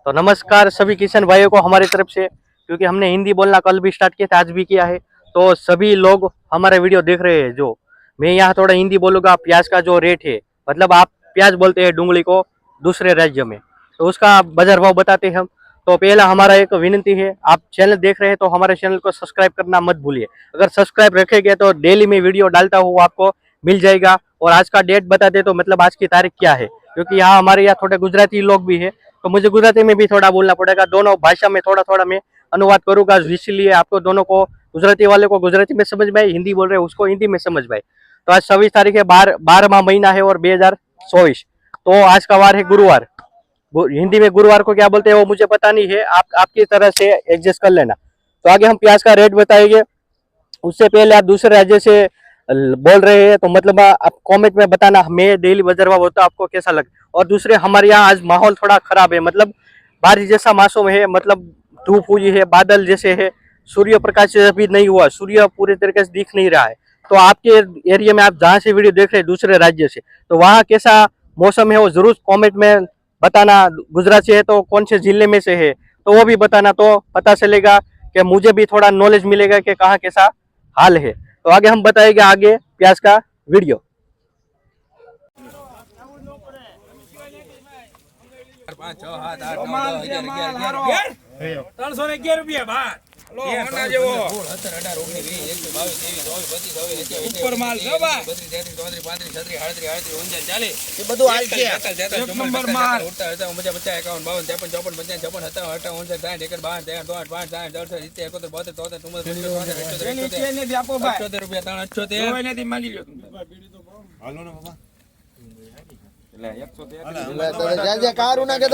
तो नमस्कार सभी किसान भाइयों को हमारी तरफ से, क्योंकि हमने हिंदी बोलना कल भी स्टार्ट किया था, आज भी किया है। तो सभी लोग हमारा वीडियो देख रहे हैं। जो मैं यहाँ थोड़ा हिंदी बोलूँगा, प्याज का जो रेट है, मतलब आप प्याज बोलते हैं डूंगली को दूसरे राज्य में, तो उसका बाजार भाव बताते हैं हम। तो पहला हमारा एक विनती है, आप चैनल देख रहे हैं तो हमारे चैनल को सब्सक्राइब करना मत भूलिए। अगर सब्सक्राइब रखेंगे तो डेली में वीडियो डालता हूँ आपको मिल जाएगा। और आज का डेट बता दे तो मतलब आज की तारीख क्या है, क्योंकि यहाँ हमारे यहाँ थोड़े गुजराती लोग भी है, तो मुझे गुजराती में भी थोड़ा बोलना पड़ेगा। दोनों भाषा में थोड़ा थोड़ा मैं अनुवाद करूंगा, इसलिए आपको दोनों को, गुजराती वाले को गुजराती में समझ में आए, हिंदी बोल रहे हैं उसको हिंदी में समझ में आए। तो आज 26 तारीख है, 12वां महीना है और 2024। तो आज का वार है गुरुवार। हिंदी में गुरुवार को क्या बोलते हैं वो मुझे पता नहीं है, आप आपकी तरह से एडजस्ट कर लेना। तो आगे हम प्याज का रेट बताएंगे। उससे पहले आप दूसरे राज्य से बोल रहे हैं तो मतलब आप कमेंट में बताना, मैं डेली बाजार भाव होता आपको कैसा लगे। और दूसरे, हमारे यहाँ आज माहौल थोड़ा खराब है, मतलब बारिश जैसा मौसम है, मतलब धूप हुई है, बादल जैसे है, सूर्य प्रकाश अभी नहीं हुआ, सूर्य पूरे तरीके से दिख नहीं रहा है। तो आपके एरिया में आप जहाँ से वीडियो देख रहे हैं दूसरे राज्य से, तो वहाँ कैसा मौसम है वो जरूर कॉमेंट में बताना। गुजरात से है तो कौन से जिले में से है तो वो भी बताना, तो पता चलेगा कि मुझे भी थोड़ा नॉलेज मिलेगा कि कहाँ कैसा हाल है। तो आगे हम बताएंगे आगे प्याज का वीडियो। 311 રૂપિયા બાર ઉપર માલ છે બા એ બધું હાલ છે એક નંબર માલ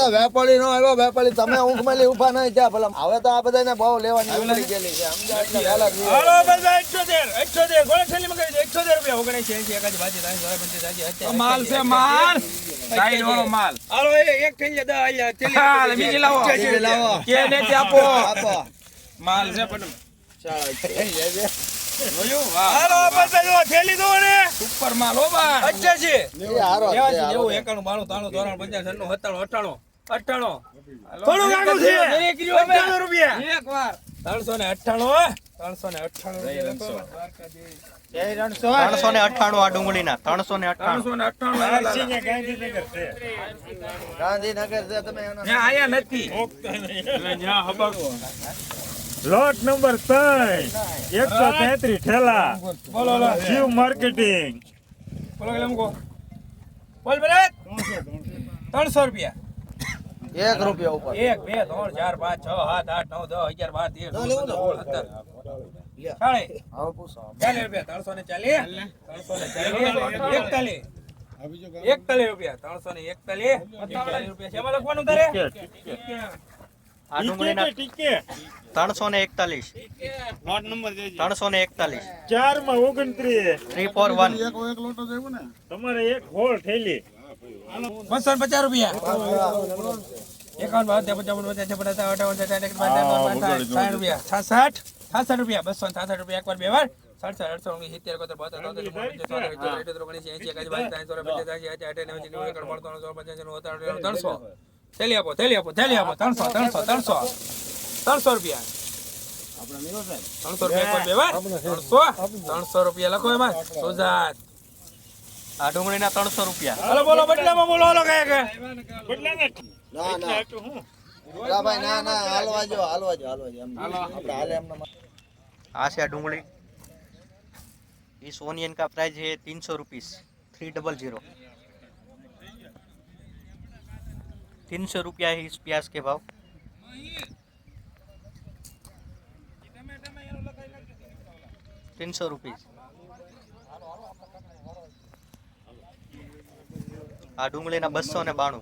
વેપારી નો આવ્યો, વેપારી તમે ઊંઘ માં ઉભા નહીં ત્યાં ભલા. હવે તો આ બધા બહુ લેવાની ઉમરી ગયેલી છે. માલ છે માલ સાઈડ વાળો માલ. હાલો એક થેલી 10 આલ્યા બીજી લાવો કે ને તે આપો માલ છે પણ ઉપર માલ હો બા. અચ્છા છે 91 92 93 94 95 98 થોડું આગળ છે 98 રૂપિયા એક વાર 398 ₹398 આ ડુંગળીના 398 ગાંધીનગર છે. તમે આયા નથી લોટ નંબર 3 133 ઠેલા. બોલો શિવ માર્કેટિંગ. બોલો કે લમકો બોલ બરે 300 રૂપિયા. 1 રૂપિયા ઉપર 1 2 3 4 5 6 7 8 9 10 11 12 13 14 15 રૂપિયા 340 340 41 રૂપિયા 341 રૂપિયા શેમાં લખવાનું તારે આ ડુંગળીના ટીકે 341 નોટ નંબર દેજો 341 4 માં 29 341 તમારે એક હોળ થેલી 250 રૂપિયા 51 રૂપિયા 66 રૂપિયા 266 રૂપિયા એકવાર બે વાર 67 થેલી આપો 300 રૂપિયા 300 રૂપિયા 300 રૂપિયા લખો એમાં સુજાત. આ ડુંગળીના 300 રૂપિયા. હાલો બોલો બદલામાં બોલો હાલો કયા કે બદલાને ના ના ભાઈ ના ના હાલવા જો આપણે હાલે એમને. આ છે આ डूंगली, इस ओनियन का प्राइस है 300 रुपीस 300 300 रुपया है इस प्याज के भाव। ₹300 આ ડુંગળીના 292